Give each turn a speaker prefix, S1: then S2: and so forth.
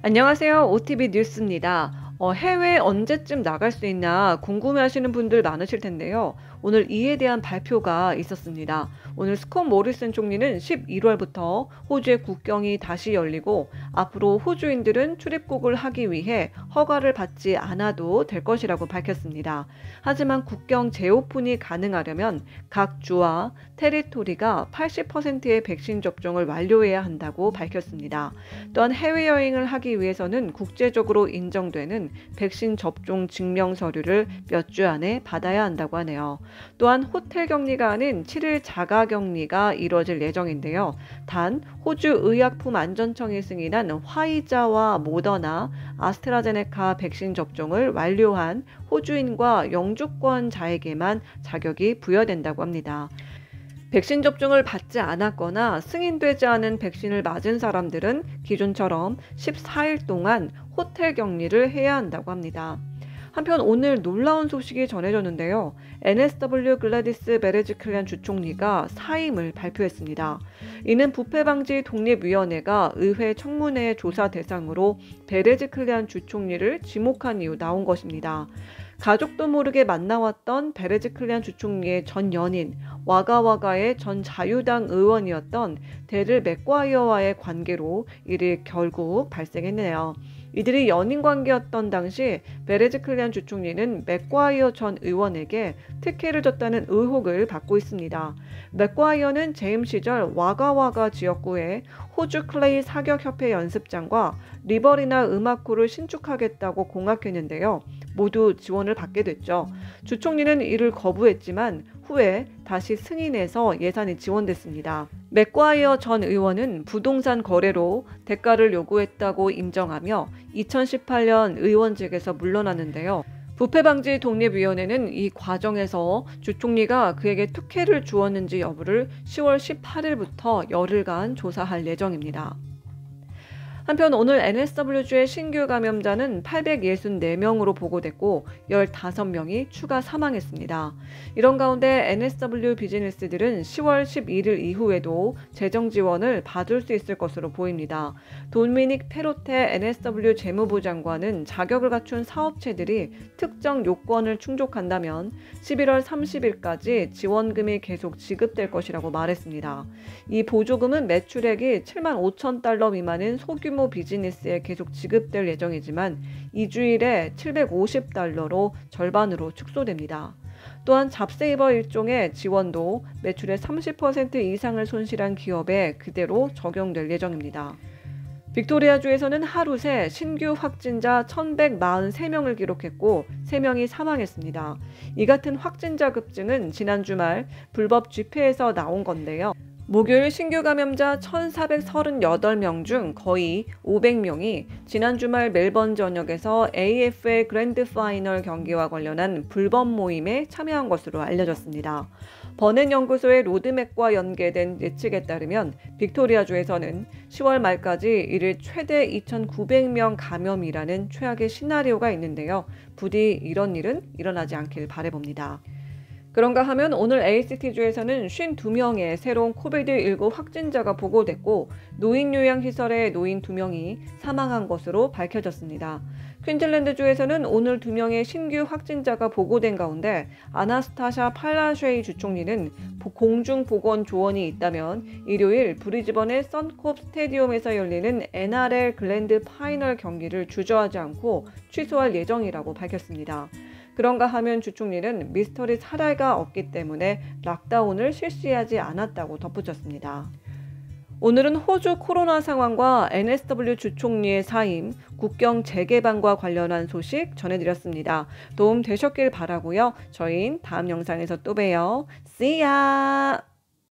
S1: 안녕하세요. OTV 뉴스입니다. 해외 언제쯤 나갈 수 있나 궁금해하시는 분들 많으실 텐데요. 오늘 이에 대한 발표가 있었습니다. 오늘 스콧 모리슨 총리는 11월부터 호주의 국경이 다시 열리고 앞으로 호주인들은 출입국을 하기 위해 허가를 받지 않아도 될 것이라고 밝혔습니다. 하지만 국경 재오픈이 가능하려면 각 주와 테리토리가 80%의 백신 접종을 완료해야 한다고 밝혔습니다. 또한 해외여행을 하기 위해서는 국제적으로 인정되는 백신 접종 증명 서류를 몇 주 안에 받아야 한다고 하네요. 또한 호텔 격리가 아닌 7일 자가 격리가 이루어질 예정인데요. 단 호주 의약품안전청이 승인한 화이자와 모더나, 아스트라제네카 백신 접종을 완료한 호주인과 영주권자에게만 자격이 부여된다고 합니다. 백신 접종을 받지 않았거나 승인되지 않은 백신을 맞은 사람들은 기존처럼 14일 동안 호텔 격리를 해야 한다고 합니다. 한편 오늘 놀라운 소식이 전해졌는데요. NSW 글래디스 베르지클리안 주총리가 사임을 발표했습니다. 이는 부패방지 독립위원회가 의회 청문회 조사 대상으로 베르지클리안 주총리를 지목한 이후 나온 것입니다. 가족도 모르게 만나왔던 베르지클리안 주총리의 전 연인, 와가와가의 전 자유당 의원이었던 데를 맥과이어와의 관계로 일이 결국 발생했네요. 이들이 연인 관계였던 당시 베르지클리안 주총리는 맥과이어 전 의원에게 특혜를 줬다는 의혹을 받고 있습니다. 맥과이어는 재임 시절 와가와가 지역구에 호주 클레이 사격협회 연습장과 리버리나 음악회를 신축하겠다고 공약했는데요. 모두 지원을 받게 됐죠. 주총리는 이를 거부했지만 후에 다시 승인해서 예산이 지원됐습니다. 맥과이어 전 의원은 부동산 거래로 대가를 요구했다고 인정하며 2018년 의원직에서 물러났는데요. 부패방지 독립위원회는 이 과정에서 주총리가 그에게 특혜를 주었는지 여부를 10월 18일부터 열흘간 조사할 예정입니다. 한편 오늘 NSW주의 신규 감염자는 864명으로 보고됐고 15명이 추가 사망했습니다. 이런 가운데 NSW 비즈니스들은 10월 11일 이후에도 재정 지원을 받을 수 있을 것으로 보입니다. 도미닉 페로테 NSW 재무부 장관은 자격을 갖춘 사업체들이 특정 요건을 충족한다면 11월 30일까지 지원금이 계속 지급될 것이라고 말했습니다. 이 보조금은 매출액이 7만 5천 달러 미만인 소규모 비즈니스에 계속 지급될 예정이지만 2주일에 750달러로 절반으로 축소됩니다. 또한 잡세이버 일종의 지원도 매출의 30% 이상을 손실한 기업에 그대로 적용될 예정입니다. 빅토리아주에서는 하루 새 신규 확진자 1,143명을 기록했고 3명이 사망했습니다. 이 같은 확진자 급증은 지난 주말 불법 집회에서 나온 건데요. 목요일 신규 감염자 1,438명 중 거의 500명이 지난 주말 멜번 전역에서 AFL 그랜드 파이널 경기와 관련한 불법 모임에 참여한 것으로 알려졌습니다. 버넨 연구소의 로드맵과 연계된 예측에 따르면 빅토리아주에서는 10월 말까지 이를 최대 2,900명 감염이라는 최악의 시나리오가 있는데요. 부디 이런 일은 일어나지 않길 바라봅니다. 그런가 하면 오늘 ACT주에서는 52명의 새로운 코비드-19 확진자가 보고됐고 노인 요양시설의 노인 2명이 사망한 것으로 밝혀졌습니다. 퀸즐랜드주에서는 오늘 2명의 신규 확진자가 보고된 가운데 아나스타샤 팔라쉐이 주총리는 공중보건 조언이 있다면 일요일 브리즈번의 선콥 스테디움에서 열리는 NRL 글랜드 파이널 경기를 주저하지 않고 취소할 예정이라고 밝혔습니다. 그런가 하면 주총리는 미스터리 사례가 없기 때문에 락다운을 실시하지 않았다고 덧붙였습니다. 오늘은 호주 코로나 상황과 NSW 주총리의 사임, 국경 재개방과 관련한 소식 전해드렸습니다. 도움 되셨길 바라고요. 저희는 다음 영상에서 또 봬요. See ya!